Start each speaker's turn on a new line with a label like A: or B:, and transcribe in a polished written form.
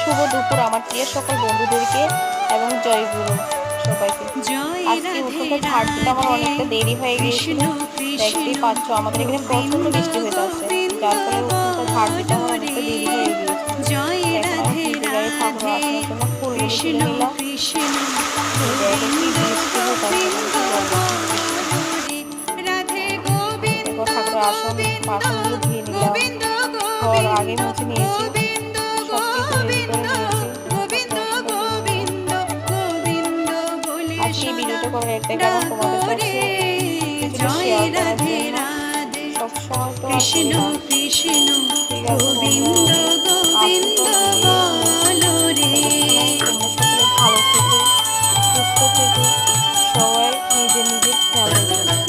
A: শুভ দুপুর আমার প্রিয় সকল বন্ধুদেরকে এবং জয় গুরু সবাইকে। আজকে উঠোতে ঝাড় দিতে আমার অনেকটা দেরি হয়ে গিয়েছিল। দেখতেই পাচ্ছ আমাদের এখানে প্রচন্ড বৃষ্টি হইতাছে, যার ফলে উঠোনটা ঝাড় দিতে আমার অনেকটা দেরি হয়ে গিয়েছে। এখন আমি পিপি গাড়ি ঠাকুর আসনের জন্য ফুলগুলো তুলে নিলাম। দেখো কি বৃষ্টি হইতাছে, মানে কি বলবো, কি বৃষ্টি। দেখো ঠাকুরের বাসনগুলো ধুয়ে নিলাম, ঘর আগে মুছে নিয়েছি, সবকিছু রেডি করে নিয়েছি। কত সুন্দর করে। আজকে এই ভিডিওটা করার একটাই কারণ তোমাদের কাছে কিছুটা শেয়ার করার জন্য। সবসময় তো আর করি না। ঠিক আছে বন্ধুরা, আজকে তো বিদায় নিয়েছি। ততক্ষণে তোমরা সকলে ভালো থেকো, সুস্থ থেকো, সবাই নিজের নিজের খেয়াল রেখো।